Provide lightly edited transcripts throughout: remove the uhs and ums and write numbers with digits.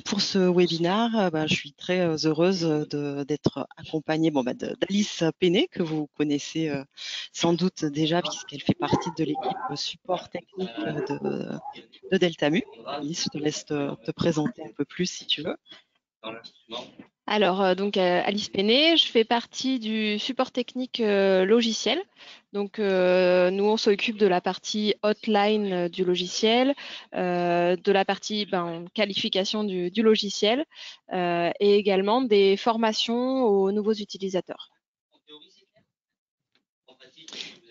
donc pour ce webinaire, je suis très heureuse d'être accompagnée d'Alice Péné, que vous connaissez sans doute déjà, puisqu'elle fait partie de l'équipe support technique de Deltamu. Alice, je te laisse te présenter un peu plus si tu veux. Alors, Alice Péné, je fais partie du support technique logiciel. Donc, nous, on s'occupe de la partie hotline du logiciel, de la partie qualification du logiciel et également des formations aux nouveaux utilisateurs.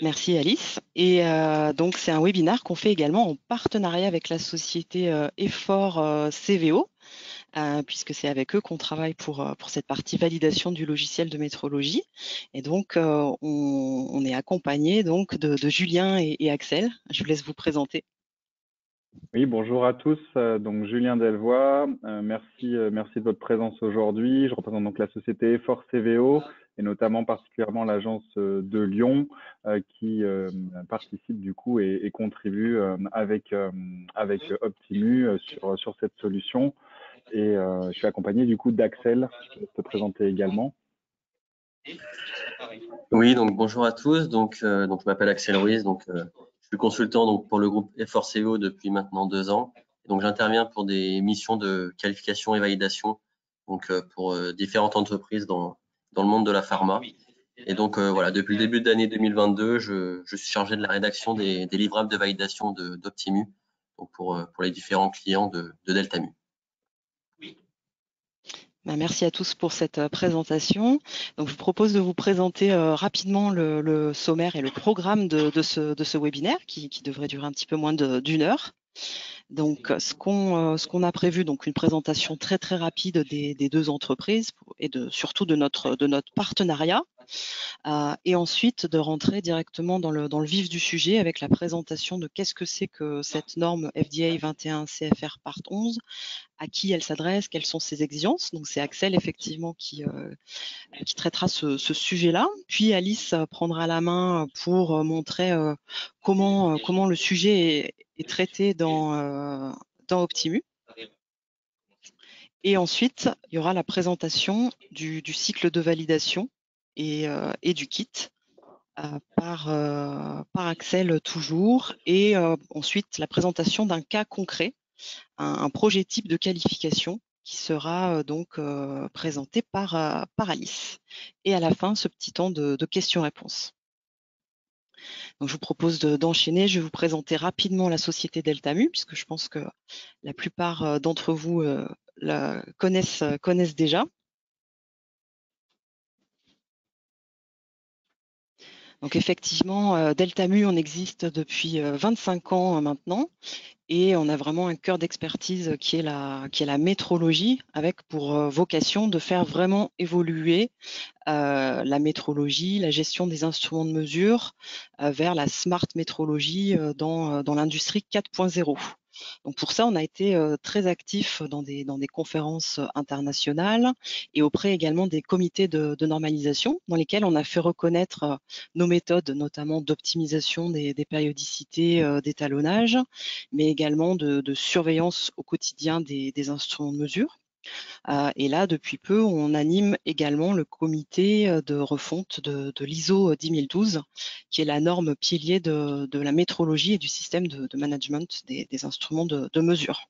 Merci Alice. Et donc, c'est un webinaire qu'on fait également en partenariat avec la société Effort CVO. Puisque c'est avec eux qu'on travaille pour cette partie validation du logiciel de métrologie. Et donc, on est accompagné donc de Julien et Axel. Je vous laisse vous présenter. Oui, bonjour à tous. Donc Julien Delvoye, merci de votre présence aujourd'hui. Je représente donc la société Effort CVO et notamment particulièrement l'agence de Lyon qui participe du coup et contribue avec Optimu sur cette solution. Et je suis accompagné du coup d'Axel, je vais te présenter également. Oui, donc bonjour à tous. Donc je m'appelle Axel Ruiz, je suis consultant donc pour le groupe Effort CO depuis maintenant 2 ans. Donc j'interviens pour des missions de qualification et validation donc pour différentes entreprises dans le monde de la pharma. Et donc voilà, depuis le début de l'année 2022, je suis chargé de la rédaction des livrables de validation d'Optimu donc pour les différents clients de Deltamu. Merci à tous pour cette présentation. Donc, je vous propose de vous présenter rapidement le sommaire et le programme de ce webinaire qui devrait durer un petit peu moins d'1 heure. Donc, ce qu'on a prévu, donc une présentation très très rapide des 2 entreprises et surtout de notre partenariat, et ensuite de rentrer directement dans le vif du sujet avec la présentation de qu'est-ce que c'est que cette norme FDA 21 CFR Part 11, à qui elle s'adresse, quelles sont ses exigences. Donc c'est Axel effectivement qui traitera ce sujet-là. Puis Alice prendra la main pour montrer comment le sujet est traité dans Optimu. Et ensuite, il y aura la présentation du cycle de validation et du kit par Axel toujours. Et ensuite, la présentation d'un cas concret, un projet type de qualification qui sera donc présenté par Alice. Et à la fin, ce petit temps de questions-réponses. Donc, je vous propose d'enchaîner. Je vais vous présenter rapidement la société Deltamu, puisque je pense que la plupart d'entre vous la connaissent déjà. Donc effectivement, Deltamu, on existe depuis 25 ans maintenant, et on a vraiment un cœur d'expertise qui est la métrologie, avec pour vocation de faire vraiment évoluer la métrologie, la gestion des instruments de mesure vers la smart métrologie dans l'industrie 4.0. Donc pour ça, on a été très actifs dans des conférences internationales et auprès également des comités de normalisation dans lesquels on a fait reconnaître nos méthodes, notamment d'optimisation des périodicités d'étalonnage, mais également de surveillance au quotidien des instruments de mesure. Et là, depuis peu, on anime également le comité de refonte de l'ISO 10012, qui est la norme pilier de la métrologie et du système de management des instruments de mesure.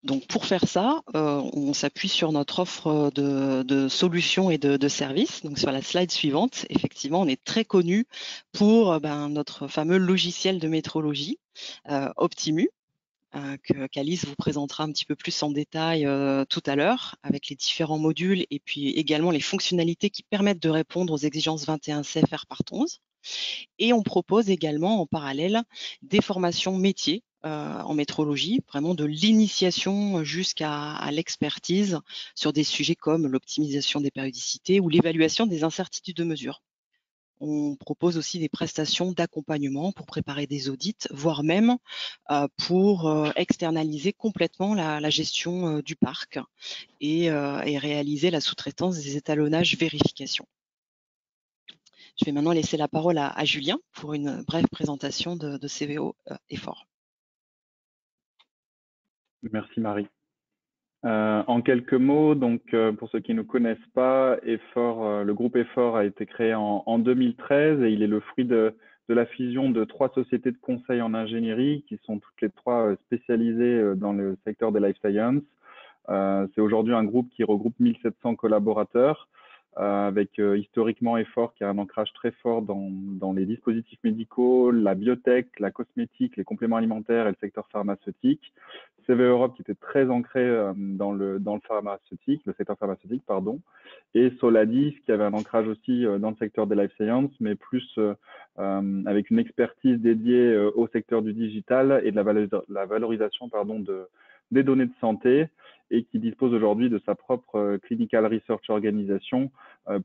Donc pour faire ça, on s'appuie sur notre offre de solutions et de services. Donc sur la slide suivante, effectivement, on est très connu pour notre fameux logiciel de métrologie, Optimu, qu'Alice vous présentera un petit peu plus en détail tout à l'heure, avec les différents modules et puis également les fonctionnalités qui permettent de répondre aux exigences 21 CFR Part 11. Et on propose également en parallèle des formations métiers en métrologie, vraiment de l'initiation jusqu'à l'expertise sur des sujets comme l'optimisation des périodicités ou l'évaluation des incertitudes de mesure. On propose aussi des prestations d'accompagnement pour préparer des audits, voire même pour externaliser complètement la gestion du parc et réaliser la sous-traitance des étalonnages vérification. Je vais maintenant laisser la parole à Julien pour une brève présentation de CVO Effort. Merci Marie. En quelques mots, donc pour ceux qui ne connaissent pas, le groupe Effort a été créé en 2013 et il est le fruit de la fusion de 3 sociétés de conseil en ingénierie qui sont toutes les 3 spécialisées dans le secteur des life sciences. C'est aujourd'hui un groupe qui regroupe 1700 collaborateurs avec historiquement Effort qui a un ancrage très fort dans les dispositifs médicaux, la biotech, la cosmétique, les compléments alimentaires et le secteur pharmaceutique. CV Europe qui était très ancré dans le pharmaceutique, le secteur pharmaceutique, pardon, et Soladis qui avait un ancrage aussi dans le secteur des life sciences, mais plus avec une expertise dédiée au secteur du digital et de la valorisation des données de santé, et qui dispose aujourd'hui de sa propre Clinical Research Organisation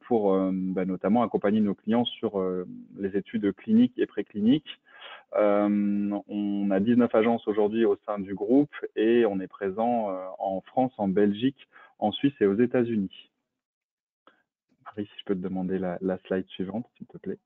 pour notamment accompagner nos clients sur les études cliniques et précliniques. On a 19 agences aujourd'hui au sein du groupe et on est présent en France, en Belgique, en Suisse et aux États-Unis. Marie, si je peux te demander la slide suivante, s'il te plaît.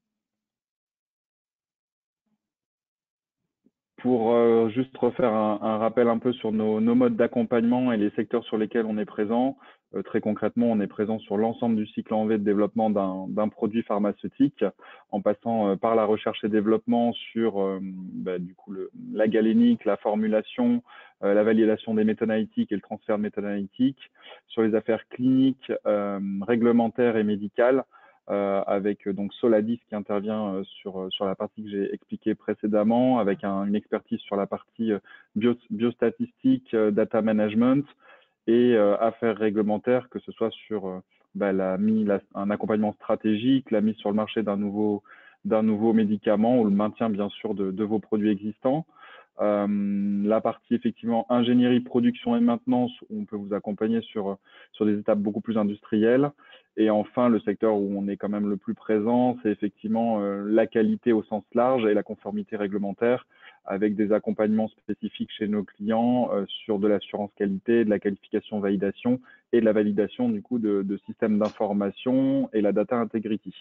Pour juste refaire un rappel un peu sur nos modes d'accompagnement et les secteurs sur lesquels on est présent, très concrètement, on est présent sur l'ensemble du cycle en V de développement d'un produit pharmaceutique, en passant par la recherche et développement sur du coup, la galénique, la formulation, la validation des méthoanalytiques et le transfert de méthoanalytiques, sur les affaires cliniques, réglementaires et médicales, avec donc Soladis qui intervient sur la partie que j'ai expliquée précédemment, avec une expertise sur la partie biostatistique, data management et affaires réglementaires, que ce soit sur un accompagnement stratégique, la mise sur le marché d'un nouveau médicament ou le maintien bien sûr de vos produits existants. La partie effectivement ingénierie, production et maintenance, où on peut vous accompagner sur des étapes beaucoup plus industrielles. Et enfin, le secteur où on est quand même le plus présent, c'est effectivement la qualité au sens large et la conformité réglementaire, avec des accompagnements spécifiques chez nos clients sur de l'assurance qualité, de la qualification validation et de la validation du coup de systèmes d'information et la data integrity.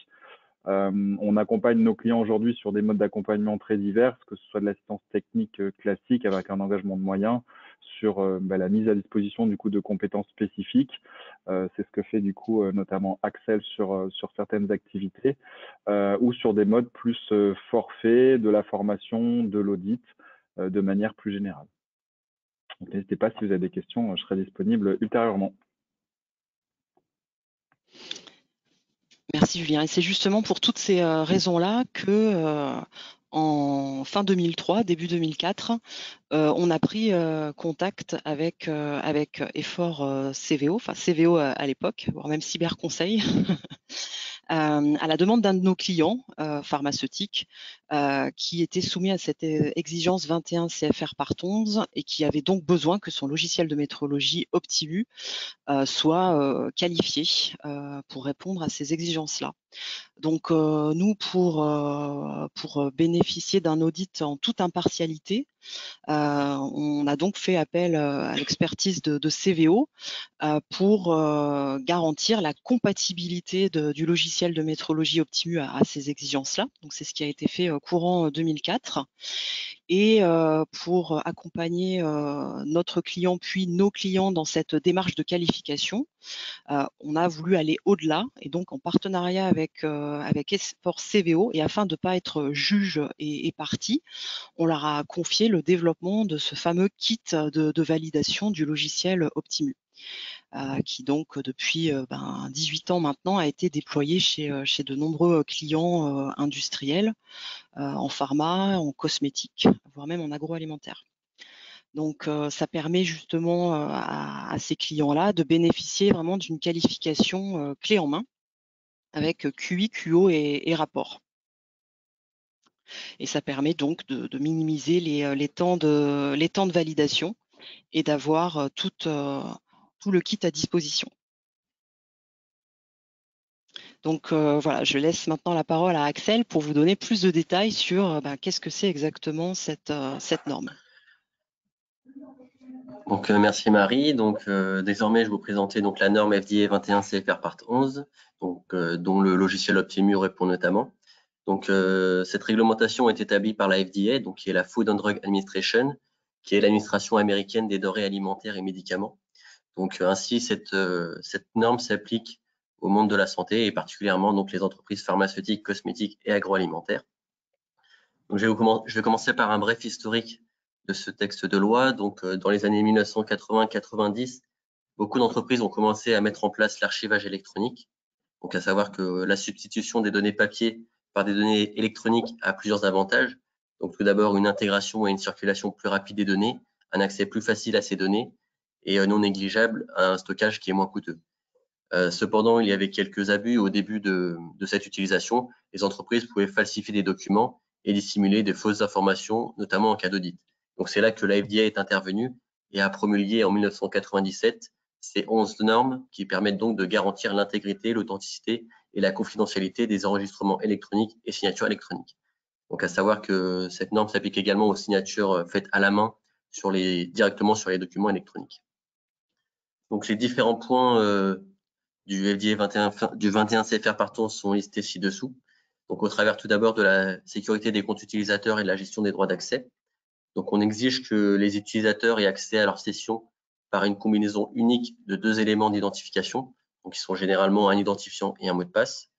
On accompagne nos clients aujourd'hui sur des modes d'accompagnement très divers, que ce soit de l'assistance technique classique avec un engagement de moyens, sur la mise à disposition du coup de compétences spécifiques. C'est ce que fait du coup notamment Axel sur certaines activités, ou sur des modes plus forfait, de la formation, de l'audit, de manière plus générale. N'hésitez pas, si vous avez des questions, je serai disponible ultérieurement. Merci Julien. Et c'est justement pour toutes ces raisons-là que en fin 2003, début 2004, on a pris contact avec Effort CVO, enfin CVO à l'époque, voire même Cyberconseil, à la demande d'un de nos clients pharmaceutiques qui était soumis à cette exigence 21 CFR Part 11 et qui avait donc besoin que son logiciel de métrologie Optimu soit qualifié pour répondre à ces exigences-là. Donc nous, pour bénéficier d'un audit en toute impartialité, on a donc fait appel à l'expertise de CVO pour garantir la compatibilité du logiciel de métrologie Optimu à ces exigences-là. Donc c'est ce qui a été fait courant 2004. Et pour accompagner notre client puis nos clients dans cette démarche de qualification, on a voulu aller au-delà et donc en partenariat avec Effort CVO et afin de ne pas être juge et partie, on leur a confié le développement de ce fameux kit de validation du logiciel Optimu. Qui donc depuis 18 ans maintenant a été déployé chez de nombreux clients industriels en pharma, en cosmétique, voire même en agroalimentaire. Donc ça permet justement à ces clients-là de bénéficier vraiment d'une qualification clé en main avec QI, QO et rapport. Et ça permet donc de minimiser les temps de validation et d'avoir tout le kit à disposition. Donc voilà, je laisse maintenant la parole à Axel pour vous donner plus de détails sur qu'est-ce que c'est exactement cette norme. Donc merci Marie. Donc désormais, je vais vous présenter donc la norme FDA 21 CFR Part 11, donc dont le logiciel Optimu répond notamment. Donc cette réglementation est établie par la FDA, donc qui est la Food and Drug Administration, qui est l'administration américaine des denrées alimentaires et médicaments. Donc ainsi, cette norme s'applique au monde de la santé et particulièrement donc les entreprises pharmaceutiques, cosmétiques et agroalimentaires. Donc, je vais commencer par un bref historique de ce texte de loi. Donc, dans les années 1980-90, beaucoup d'entreprises ont commencé à mettre en place l'archivage électronique. Donc, à savoir que la substitution des données papier par des données électroniques a plusieurs avantages. Donc, tout d'abord, une intégration et une circulation plus rapide des données, un accès plus facile à ces données et non négligeable à un stockage qui est moins coûteux. Cependant, il y avait quelques abus au début de cette utilisation. Les entreprises pouvaient falsifier des documents et dissimuler de fausses informations, notamment en cas d'audit. Donc, c'est là que la FDA est intervenue et a promulgué en 1997 ces 11 normes qui permettent donc de garantir l'intégrité, l'authenticité et la confidentialité des enregistrements électroniques et signatures électroniques. Donc, à savoir que cette norme s'applique également aux signatures faites à la main directement sur les documents électroniques. Donc, les différents points du FDA 21 CFR sont listés ci-dessous. Donc, au travers tout d'abord de la sécurité des comptes utilisateurs et de la gestion des droits d'accès. Donc, on exige que les utilisateurs aient accès à leur session par une combinaison unique de 2 éléments d'identification, donc qui sont généralement un identifiant et un mot de passe.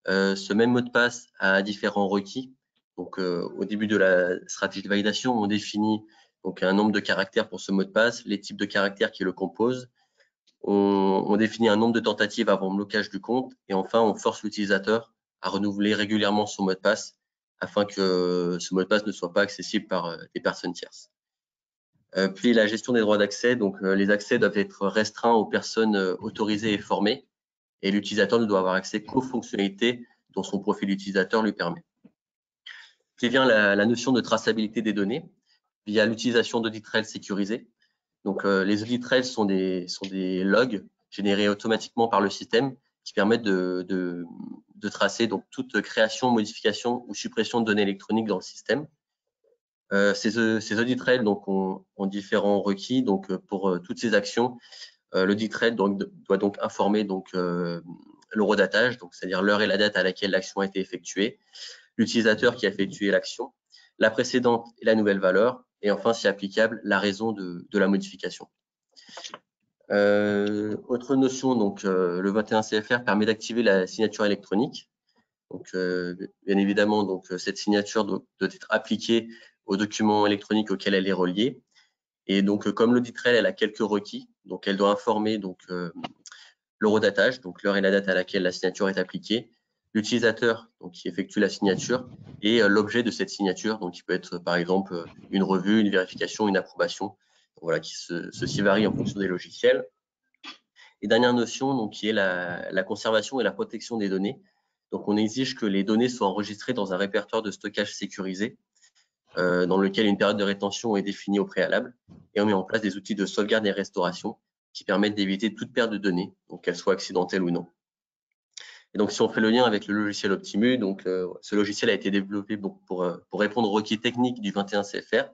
Ce même mot de passe a différents requis. Donc, au début de la stratégie de validation, on définit donc un nombre de caractères pour ce mot de passe, les types de caractères qui le composent. On définit un nombre de tentatives avant blocage du compte et enfin, on force l'utilisateur à renouveler régulièrement son mot de passe afin que ce mot de passe ne soit pas accessible par des personnes tierces. Puis la gestion des droits d'accès, donc les accès doivent être restreints aux personnes autorisées et formées et l'utilisateur ne doit avoir accès qu'aux fonctionnalités dont son profil utilisateur lui permet. Puis vient la notion de traçabilité des données via l'utilisation d'audit trails sécurisés. Donc, les audit trails sont des logs générés automatiquement par le système qui permettent de tracer donc toute création, modification ou suppression de données électroniques dans le système. Ces audit trails donc ont différents requis. Donc, pour toutes ces actions, l'audit trail doit donc informer donc l'horodatage, donc c'est-à-dire l'heure et la date à laquelle l'action a été effectuée, l'utilisateur qui a effectué l'action, la précédente et la nouvelle valeur, et enfin, si applicable, la raison de la modification. Autre notion, donc le 21 CFR permet d'activer la signature électronique. Donc, bien évidemment, donc cette signature doit être appliquée au document électronique auquel elle est reliée. Et donc, comme l'audit trail, elle a quelques requis. Donc, elle doit informer donc l'horodatage, donc l'heure et la date à laquelle la signature est appliquée, l'utilisateur donc qui effectue la signature et l'objet de cette signature, donc qui peut être par exemple une revue, une vérification, une approbation. Donc, voilà, ceci varie en fonction des logiciels. Et dernière notion, donc qui est la conservation et la protection des données. Donc, on exige que les données soient enregistrées dans un répertoire de stockage sécurisé, dans lequel une période de rétention est définie au préalable, et on met en place des outils de sauvegarde et restauration qui permettent d'éviter toute perte de données, donc qu'elle soit accidentelle ou non. Et donc, si on fait le lien avec le logiciel Optimu, donc ce logiciel a été développé pour répondre aux requis techniques du 21 CFR.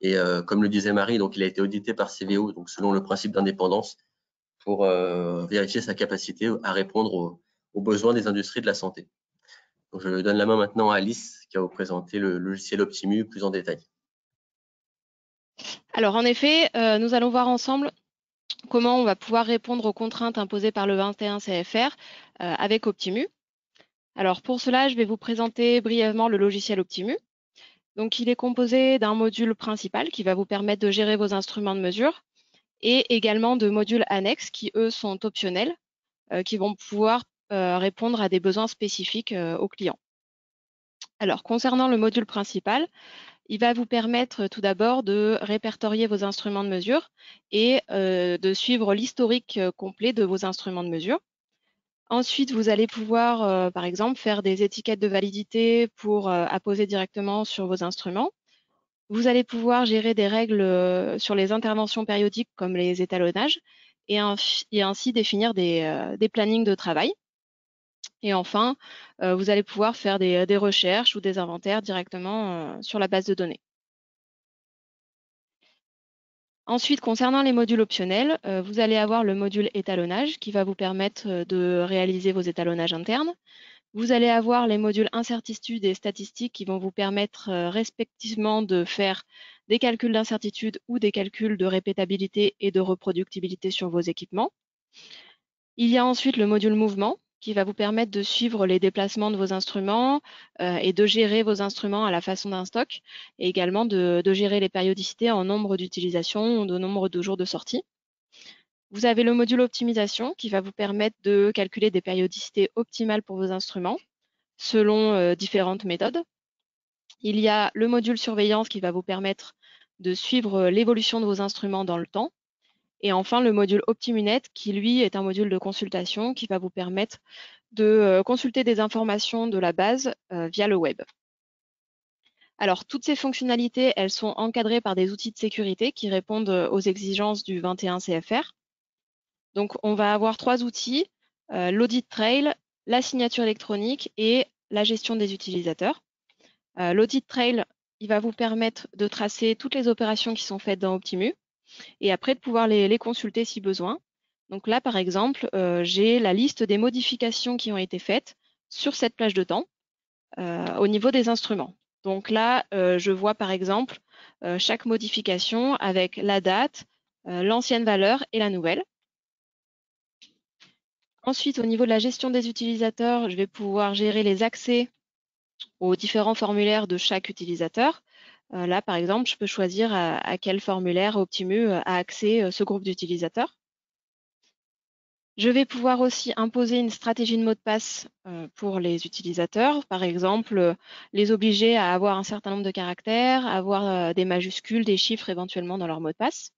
Et comme le disait Marie, donc il a été audité par CVO, donc selon le principe d'indépendance, pour vérifier sa capacité à répondre aux besoins des industries de la santé. Donc, je donne la main maintenant à Alice qui va vous présenter le logiciel Optimu plus en détail. Alors en effet, nous allons voir ensemble comment on va pouvoir répondre aux contraintes imposées par le 21 CFR avec Optimu. Alors pour cela, je vais vous présenter brièvement le logiciel Optimu. Donc il est composé d'un module principal qui va vous permettre de gérer vos instruments de mesure et également de modules annexes qui, eux, sont optionnels, qui vont pouvoir répondre à des besoins spécifiques aux clients. Alors concernant le module principal, il va vous permettre tout d'abord de répertorier vos instruments de mesure et de suivre l'historique complet de vos instruments de mesure. Ensuite, vous allez pouvoir, par exemple, faire des étiquettes de validité pour apposer directement sur vos instruments. Vous allez pouvoir gérer des règles sur les interventions périodiques comme les étalonnages et ainsi définir des plannings de travail. Et enfin, vous allez pouvoir faire des recherches ou des inventaires directement sur la base de données. Ensuite, concernant les modules optionnels, vous allez avoir le module étalonnage qui va vous permettre de réaliser vos étalonnages internes. Vous allez avoir les modules incertitude et statistiques qui vont vous permettre respectivement de faire des calculs d'incertitude ou des calculs de répétabilité et de reproductibilité sur vos équipements. Il y a ensuite le module mouvement qui va vous permettre de suivre les déplacements de vos instruments et de gérer vos instruments à la façon d'un stock, et également de gérer les périodicités en nombre d'utilisations ou de nombre de jours de sortie. Vous avez le module optimisation qui va vous permettre de calculer des périodicités optimales pour vos instruments selon différentes méthodes. Il y a le module surveillance qui va vous permettre de suivre l'évolution de vos instruments dans le temps. Et enfin, le module Optimunet qui, lui, est un module de consultation qui va vous permettre de consulter des informations de la base via le web. Alors, toutes ces fonctionnalités, elles sont encadrées par des outils de sécurité qui répondent aux exigences du 21 CFR. Donc, on va avoir 3 outils, l'audit trail, la signature électronique et la gestion des utilisateurs. L'audit trail, il va vous permettre de tracer toutes les opérations qui sont faites dans Optimu et après de pouvoir les consulter si besoin. Donc là, par exemple, j'ai la liste des modifications qui ont été faites sur cette plage de temps au niveau des instruments. Donc là, je vois par exemple chaque modification avec la date, l'ancienne valeur et la nouvelle. Ensuite, au niveau de la gestion des utilisateurs, je vais pouvoir gérer les accès aux différents formulaires de chaque utilisateur. Là, par exemple, je peux choisir à quel formulaire Optimu a accès ce groupe d'utilisateurs. Je vais pouvoir aussi imposer une stratégie de mot de passe pour les utilisateurs. Par exemple, les obliger à avoir un certain nombre de caractères, avoir des majuscules, des chiffres éventuellement dans leur mot de passe.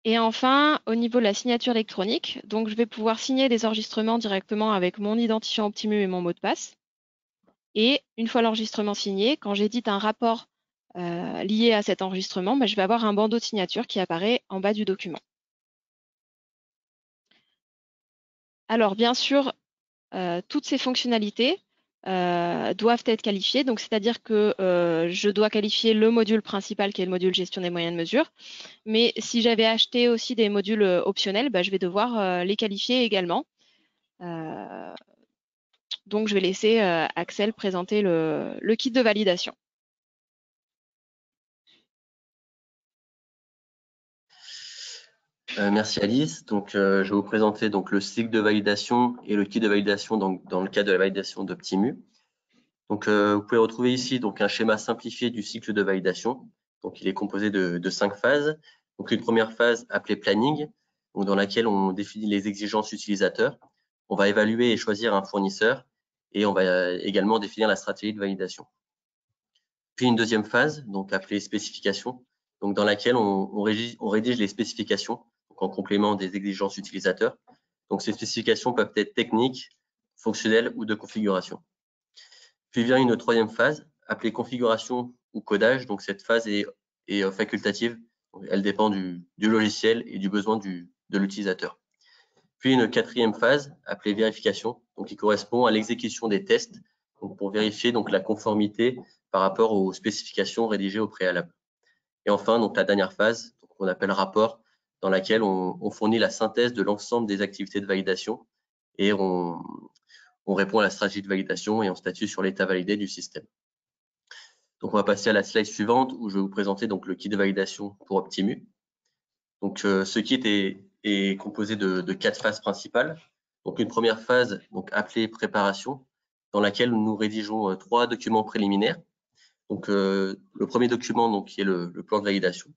Et enfin, au niveau de la signature électronique, donc je vais pouvoir signer des enregistrements directement avec mon identifiant Optimu et mon mot de passe. Et une fois l'enregistrement signé, quand j'édite un rapport lié à cet enregistrement, je vais avoir un bandeau de signature qui apparaît en bas du document. Alors, bien sûr, toutes ces fonctionnalités doivent être qualifiées. Donc, c'est-à-dire que je dois qualifier le module principal qui est le module gestion des moyens de mesure. Mais si j'avais acheté aussi des modules optionnels, je vais devoir les qualifier également. Donc, je vais laisser Axel présenter le kit de validation. Merci Alice. Donc, je vais vous présenter donc, le cycle de validation et le kit de validation dans le cadre de la validation d'Optimu. Donc, vous pouvez retrouver ici donc, un schéma simplifié du cycle de validation. Donc, il est composé de 5 phases. Donc, une première phase appelée planning, donc, dans laquelle on définit les exigences utilisateurs. On va évaluer et choisir un fournisseur et on va également définir la stratégie de validation. Puis une deuxième phase, donc appelée spécification, donc dans laquelle on rédige les spécifications donc en complément des exigences utilisateurs. Donc ces spécifications peuvent être techniques, fonctionnelles ou de configuration. Puis vient une troisième phase appelée configuration ou codage. Donc cette phase est facultative. Donc, elle dépend du logiciel et du besoin de l'utilisateur. Puis une quatrième phase appelée vérification, donc qui correspond à l'exécution des tests donc pour vérifier donc la conformité par rapport aux spécifications rédigées au préalable. Et enfin, donc la dernière phase, qu'on appelle rapport, dans laquelle on fournit la synthèse de l'ensemble des activités de validation et on répond à la stratégie de validation et on statue sur l'état validé du système. Donc on va passer à la slide suivante où je vais vous présenter donc le kit de validation pour Optimu. Donc ce kit est composé de 4 phases principales. Donc une première phase donc appelée préparation, dans laquelle nous rédigeons 3 documents préliminaires. Donc le premier document donc qui est le plan de validation.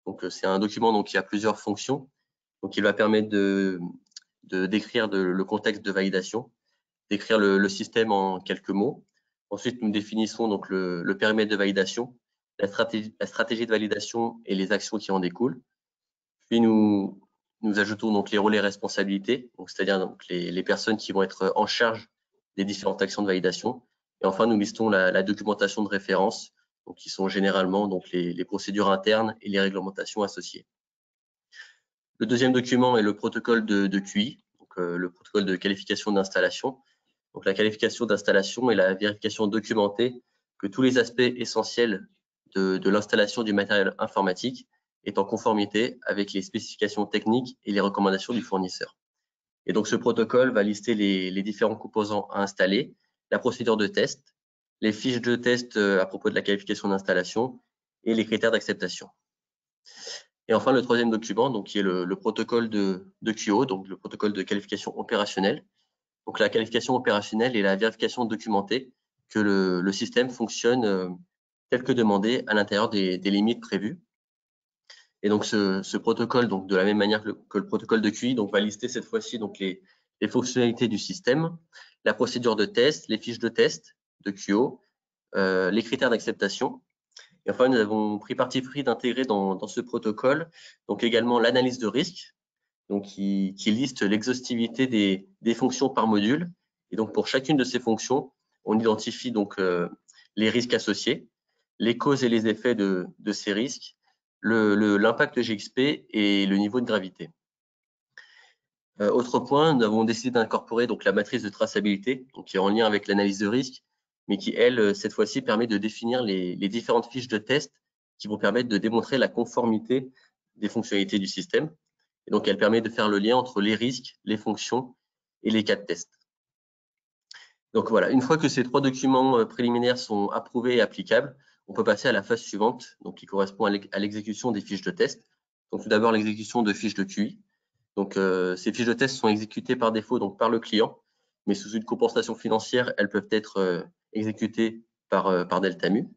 Donc c'est un document donc qui a plusieurs fonctions. Donc il va permettre de décrire le contexte de validation, décrire le système en quelques mots. Ensuite nous définissons donc le périmètre de validation, la stratégie de validation et les actions qui en découlent. Puis nous ajoutons donc les rôles et responsabilités, c'est-à-dire donc les personnes qui vont être en charge des différentes actions de validation. Et enfin, nous listons la documentation de référence, donc qui sont généralement donc les procédures internes et les réglementations associées. Le deuxième document est le protocole de QI, donc le protocole de qualification d'installation. Donc la qualification d'installation est la vérification documentée que tous les aspects essentiels de l'installation du matériel informatique est en conformité avec les spécifications techniques et les recommandations du fournisseur. Et donc, ce protocole va lister les différents composants à installer, la procédure de test, les fiches de test à propos de la qualification d'installation et les critères d'acceptation. Et enfin, le troisième document, donc, qui est le protocole de QO, donc le protocole de qualification opérationnelle. Donc, la qualification opérationnelle est la vérification documentée que le système fonctionne tel que demandé à l'intérieur des limites prévues. Et donc, ce protocole, donc, de la même manière que le protocole de QI, donc, va lister cette fois-ci donc, les fonctionnalités du système, la procédure de test, les fiches de test de QO, les critères d'acceptation. Et enfin, nous avons pris parti pris d'intégrer dans ce protocole donc également l'analyse de risque, donc qui liste l'exhaustivité des fonctions par module. Et donc, pour chacune de ces fonctions, on identifie donc les risques associés, les causes et les effets de ces risques, l'impact GXP et le niveau de gravité. Autre point, nous avons décidé d'incorporer donc la matrice de traçabilité, donc qui est en lien avec l'analyse de risque, mais qui, elle, cette fois-ci, permet de définir les différentes fiches de test qui vont permettre de démontrer la conformité des fonctionnalités du système. Et donc, elle permet de faire le lien entre les risques, les fonctions et les cas de test. Donc voilà, une fois que ces trois documents préliminaires sont approuvés et applicables, on peut passer à la phase suivante, donc qui correspond à l'exécution des fiches de test. Donc tout d'abord, l'exécution de fiches de QI. Donc ces fiches de test sont exécutées par défaut donc par le client, mais sous une compensation financière, elles peuvent être exécutées par Deltamu.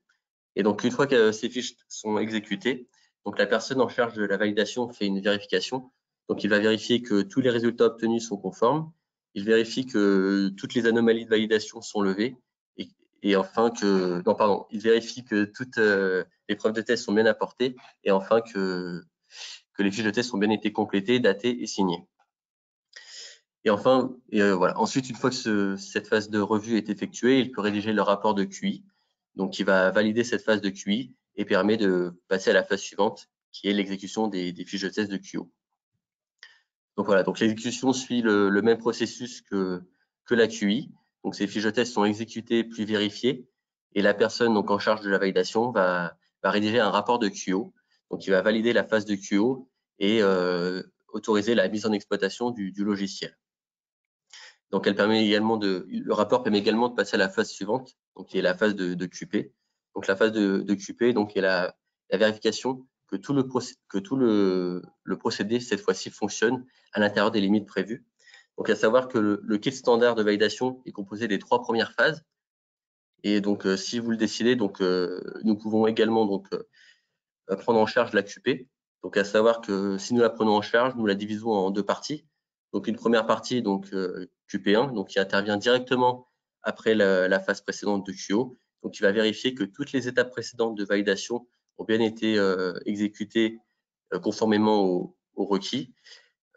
Et donc une fois que ces fiches sont exécutées, donc la personne en charge de la validation fait une vérification. Donc il va vérifier que tous les résultats obtenus sont conformes. Il vérifie que toutes les anomalies de validation sont levées et enfin que, non pardon, il vérifie que toutes les preuves de test sont bien apportées et enfin que les fiches de test ont bien été complétées, datées et signées. Et enfin, voilà. Ensuite, une fois que cette phase de revue est effectuée, il peut rédiger le rapport de QI, donc qui va valider cette phase de QI et permet de passer à la phase suivante, qui est l'exécution des fiches de test de QO. Donc voilà, donc l'exécution suit le même processus que la QI. Donc ces fiches de test sont exécutées puis vérifiées et la personne donc en charge de la validation va rédiger un rapport de QO. Donc il va valider la phase de QO et autoriser la mise en exploitation du logiciel. Donc le rapport permet également de passer à la phase suivante, donc qui est la phase de QP. Donc la phase de QP donc est la vérification que tout le procédé cette fois-ci fonctionne à l'intérieur des limites prévues. Donc à savoir que le kit standard de validation est composé des 3 premières phases. Et donc si vous le décidez, donc nous pouvons également donc prendre en charge la QP. Donc à savoir que si nous la prenons en charge, nous la divisons en 2 parties. Donc une première partie donc QP1, donc qui intervient directement après la phase précédente de QO, donc qui va vérifier que toutes les étapes précédentes de validation ont bien été exécutées conformément aux requis.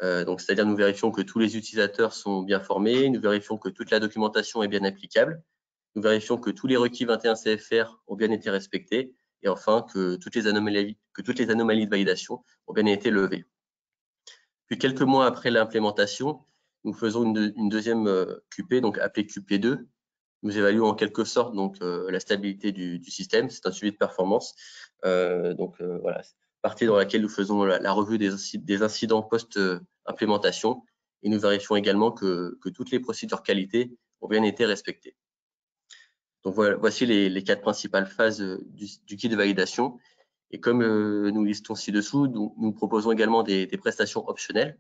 Donc c'est-à-dire nous vérifions que tous les utilisateurs sont bien formés, nous vérifions que toute la documentation est bien applicable, nous vérifions que tous les requis 21 CFR ont bien été respectés, et enfin que toutes les anomalies de validation ont bien été levées. Puis quelques mois après l'implémentation, nous faisons une deuxième QP, donc appelée QP2. Nous évaluons en quelque sorte donc la stabilité du système. C'est un suivi de performance. Voilà, partie dans laquelle nous faisons la revue des incidents post-implémentation et nous vérifions également que toutes les procédures qualité ont bien été respectées. Donc voilà, voici les 4 principales phases du kit de validation. Et comme nous listons ci-dessous, nous proposons également des prestations optionnelles.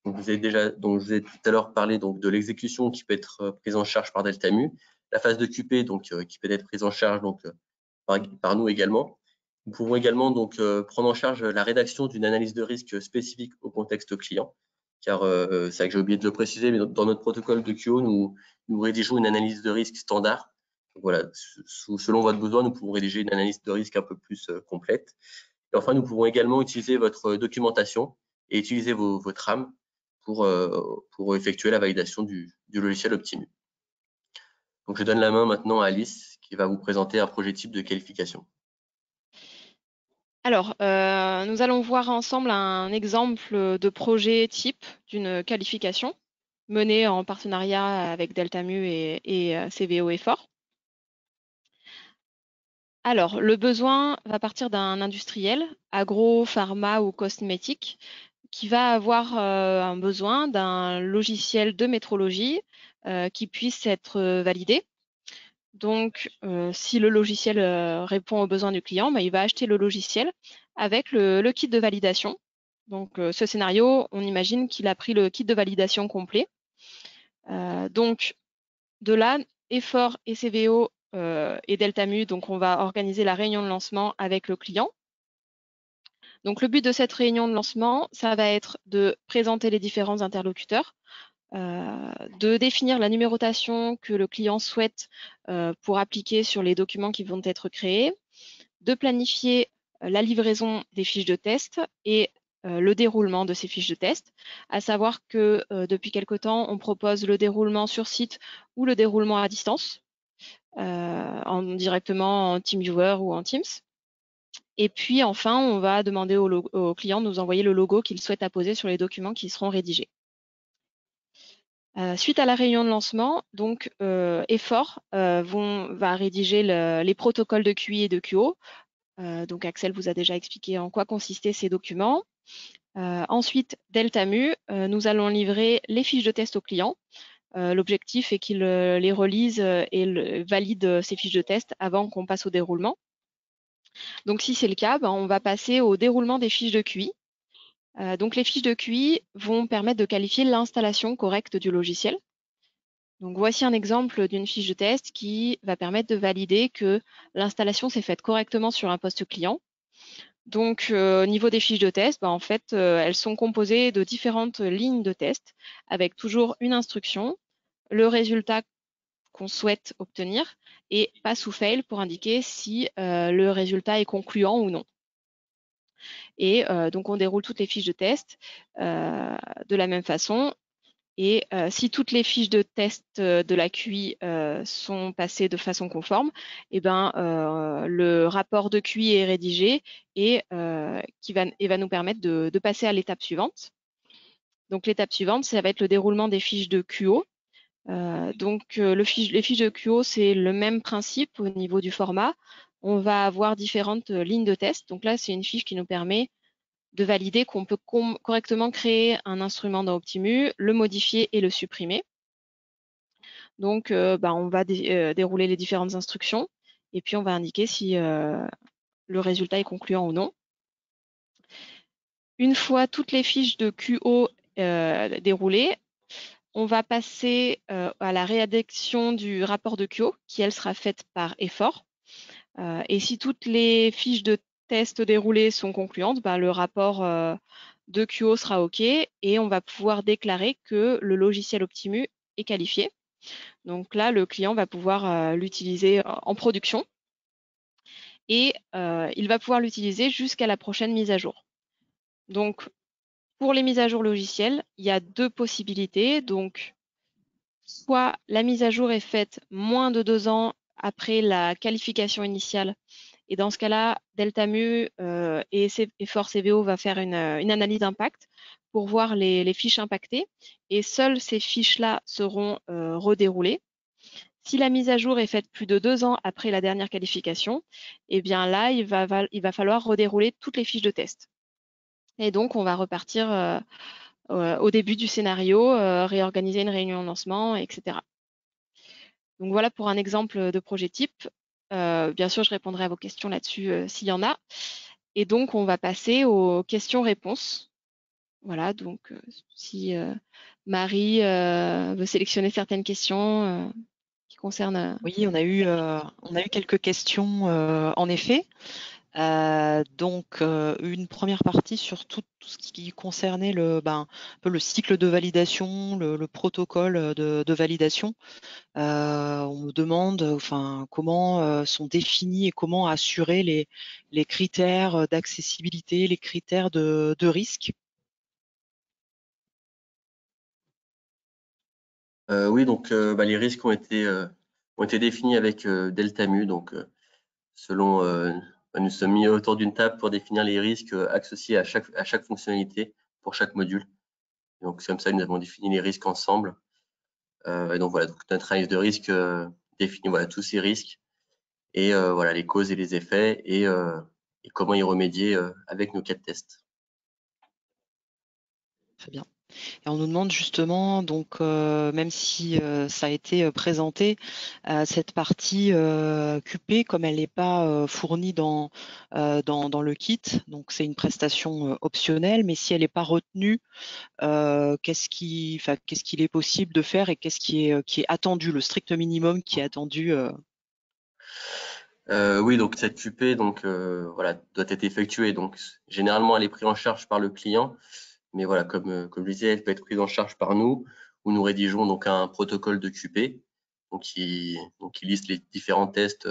Donc, je vous ai tout à l'heure parlé donc, de l'exécution qui peut être prise en charge par Deltamu, la phase de QP donc, qui peut être prise en charge donc, par nous également. Nous pouvons également donc, prendre en charge la rédaction d'une analyse de risque spécifique au contexte client, car c'est vrai que j'ai oublié de le préciser, mais dans notre protocole de QO, nous rédigeons une analyse de risque standard. Donc, voilà, selon votre besoin, nous pouvons rédiger une analyse de risque un peu plus complète. Et enfin, nous pouvons également utiliser votre documentation et utiliser vos trames pour effectuer la validation du logiciel Optimu. Donc, je donne la main maintenant à Alice qui va vous présenter un projet type de qualification. Alors, nous allons voir ensemble un exemple de projet type d'une qualification menée en partenariat avec Deltamu et CVO Effort. Alors, le besoin va partir d'un industriel, agro, pharma ou cosmétique, qui va avoir un besoin d'un logiciel de métrologie qui puisse être validé. Donc, si le logiciel répond aux besoins du client, il va acheter le logiciel avec le kit de validation. Donc, ce scénario, on imagine qu'il a pris le kit de validation complet. Donc, de là, Effort et CVO et Deltamu, donc on va organiser la réunion de lancement avec le client. Donc, le but de cette réunion de lancement, ça va être de présenter les différents interlocuteurs, de définir la numérotation que le client souhaite pour appliquer sur les documents qui vont être créés, de planifier la livraison des fiches de test et le déroulement de ces fiches de test, à savoir que depuis quelque temps, on propose le déroulement sur site ou le déroulement à distance, directement en TeamViewer ou en Teams. Et puis enfin, on va demander au client de nous envoyer le logo qu'il souhaite apposer sur les documents qui seront rédigés. Suite à la réunion de lancement, donc Effort va rédiger les protocoles de QI et de QO. Donc Axel vous a déjà expliqué en quoi consistaient ces documents. Ensuite, Deltamu, nous allons livrer les fiches de test au client. L'objectif est qu'il les relise et valide ces fiches de test avant qu'on passe au déroulement. Donc si c'est le cas, on va passer au déroulement des fiches de QI. Donc les fiches de QI vont permettre de qualifier l'installation correcte du logiciel. Donc voici un exemple d'une fiche de test qui va permettre de valider que l'installation s'est faite correctement sur un poste client. Donc au niveau des fiches de test, en fait, elles sont composées de différentes lignes de test avec toujours une instruction, le résultat qu'on souhaite obtenir et pass ou fail pour indiquer si le résultat est concluant ou non. Et donc on déroule toutes les fiches de test de la même façon. Et si toutes les fiches de test de la QI sont passées de façon conforme, le rapport de QI est rédigé et va nous permettre de passer à l'étape suivante. Donc l'étape suivante, ça va être le déroulement des fiches de QO. Les fiches de QO, c'est le même principe au niveau du format. On va avoir différentes lignes de test. Donc là, c'est une fiche qui nous permet de valider qu'on peut correctement créer un instrument dans Optimu, le modifier et le supprimer. Donc, on va dérouler les différentes instructions et puis on va indiquer si le résultat est concluant ou non. Une fois toutes les fiches de QO déroulées, on va passer à la rédaction du rapport de QO qui, elle, sera faite par Effort. Et si toutes les fiches de test déroulées sont concluantes, le rapport de QO sera OK et on va pouvoir déclarer que le logiciel Optimu est qualifié. Donc là, le client va pouvoir l'utiliser en production et il va pouvoir l'utiliser jusqu'à la prochaine mise à jour. Donc, pour les mises à jour logicielles, il y a deux possibilités. Donc, soit la mise à jour est faite moins de 2 ans après la qualification initiale. Et dans ce cas-là, Deltamu et Effort CVO va faire une analyse d'impact pour voir les fiches impactées. Et seules ces fiches-là seront redéroulées. Si la mise à jour est faite plus de 2 ans après la dernière qualification, eh bien là, il va falloir redérouler toutes les fiches de test. Et donc, on va repartir au début du scénario, réorganiser une réunion de lancement, etc. Donc voilà pour un exemple de projet type. Bien sûr, je répondrai à vos questions là-dessus s'il y en a. Et donc, on va passer aux questions-réponses. Voilà, donc si Marie veut sélectionner certaines questions qui concernent... Oui, on a eu quelques questions en effet. Donc, une première partie sur tout ce qui concernait un peu le cycle de validation, le protocole de validation. On me demande comment sont définis et comment assurer les critères d'accessibilité, les critères de risque. Oui, donc les risques ont été définis avec Deltamu. Donc, nous sommes mis autour d'une table pour définir les risques associés à chaque fonctionnalité pour chaque module. Donc, c'est comme ça que nous avons défini les risques ensemble. Et donc, voilà, donc notre analyse de risque définit tous ces risques et les causes et les effets et comment y remédier avec nos cas de test. Très bien. Et on nous demande justement, donc même si ça a été présenté, cette partie QP, comme elle n'est pas fournie dans le kit, donc c'est une prestation optionnelle, mais si elle n'est pas retenue, qu'est-ce qu'il est possible de faire et qu'est-ce qui est attendu, le strict minimum qui est attendu Oui, donc cette QP voilà, doit être effectuée. Donc généralement, elle est prise en charge par le client, mais voilà, comme je disais, elle peut être prise en charge par nous, où nous rédigeons donc un protocole de QP, qui liste les différents tests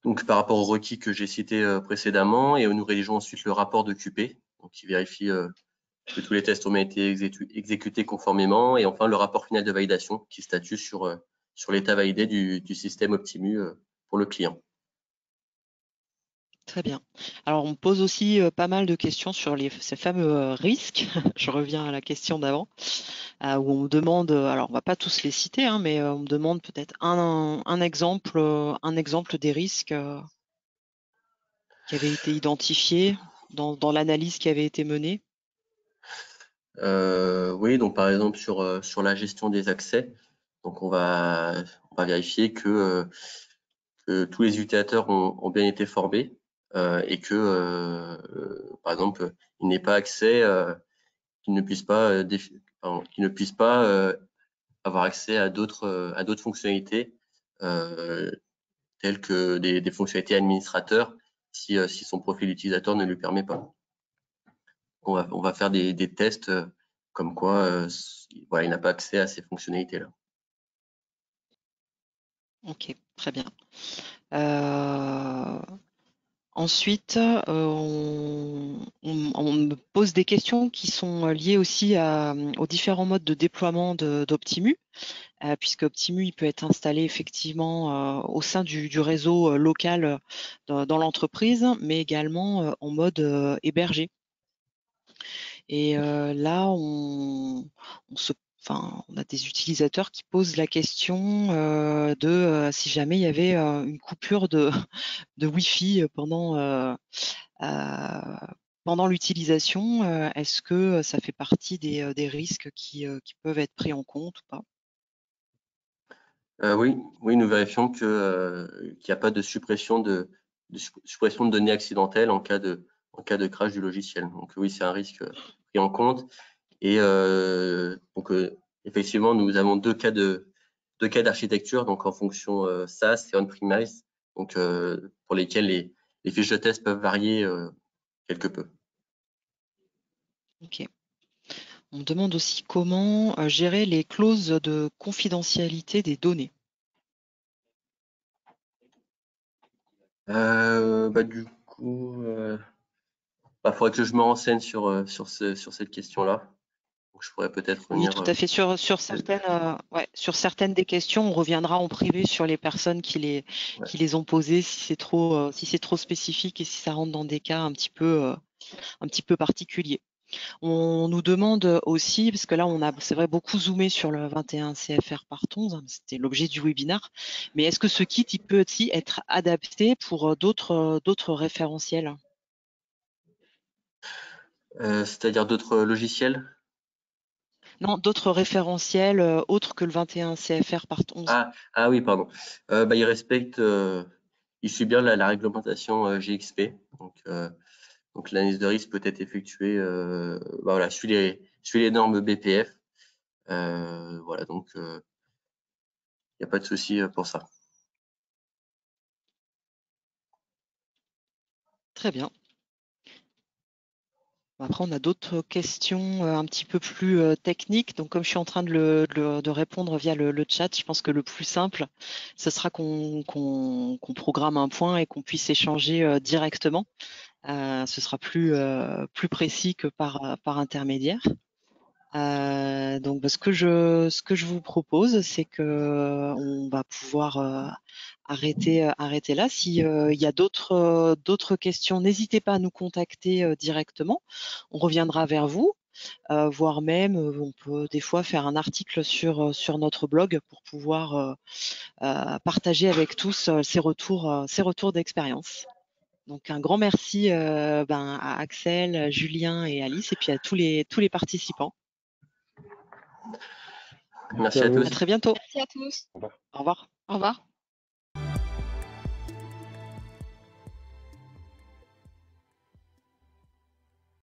donc par rapport aux requis que j'ai cités précédemment, et nous rédigeons ensuite le rapport de QP, donc qui vérifie que tous les tests ont bien été exécutés conformément, et enfin le rapport final de validation qui statue sur l'état validé du système Optimu pour le client. Très bien. Alors, on me pose aussi pas mal de questions sur ces fameux risques. Je reviens à la question d'avant, où on me demande, alors on va pas tous les citer, hein, mais on me demande peut-être un exemple des risques qui avaient été identifiés dans l'analyse qui avait été menée. Oui, donc par exemple sur la gestion des accès, donc on va vérifier que tous les utilisateurs ont bien été formés et que par exemple il n'ait pas accès, qu'ils ne puissent pas avoir accès à d'autres fonctionnalités telles que des fonctionnalités administrateurs si son profil utilisateur ne lui permet pas. On va faire des tests comme quoi voilà, il n'a pas accès à ces fonctionnalités-là. Ok, très bien. Ensuite, on me pose des questions qui sont liées aussi aux différents modes de déploiement d'Optimu, puisque Optimu il peut être installé effectivement au sein du réseau local dans l'entreprise, mais également en mode hébergé. Et là, on a des utilisateurs qui posent la question de si jamais il y avait une coupure de Wi-Fi pendant l'utilisation, est-ce que ça fait partie des risques qui peuvent être pris en compte ou pas? Oui, nous vérifions qu'il n'y a pas de suppression de données accidentelles en cas de crash du logiciel. Donc oui, c'est un risque pris en compte. Et effectivement, nous avons deux cas d'architecture, donc en fonction SaaS et on-premise, donc pour lesquels les fiches de test peuvent varier quelque peu. Ok. On demande aussi comment gérer les clauses de confidentialité des données. Du coup, faudrait que je me renseigne sur cette question-là. Donc, je pourrais peut-être Oui, revenir. tout à fait. Sur certaines des questions, on reviendra en privé sur les personnes qui les ont posées, si c'est trop spécifique et si ça rentre dans des cas un petit peu particuliers. On nous demande aussi, parce que là, on a, c'est vrai, beaucoup zoomé sur le 21 CFR par 11, hein, c'était l'objet du webinaire, mais est-ce que ce kit, il peut aussi être adapté pour d'autres référentiels? C'est-à-dire d'autres logiciels? Non, d'autres référentiels autres que le 21 CFR par 11. Ah oui, pardon. Il suit bien la réglementation GXP. Donc l'analyse de risque peut être effectuée, suit les normes BPF. Voilà, donc il n'y a pas de souci pour ça. Très bien. Après, on a d'autres questions un petit peu plus techniques. Donc, comme je suis en train de répondre via le chat, je pense que le plus simple, ce sera qu'on programme un point et qu'on puisse échanger directement. Ce sera plus précis que par intermédiaire. Donc, ce que je vous propose, c'est que on va pouvoir arrêter là. Si il y a d'autres questions, n'hésitez pas à nous contacter directement. On reviendra vers vous, voire même on peut des fois faire un article sur notre blog pour pouvoir partager avec tous ces retours d'expérience. Donc un grand merci à Axel, Julien et Alice, et puis à tous les participants. Merci à tous. À très bientôt. Merci à tous. Au revoir. Au revoir. Au revoir.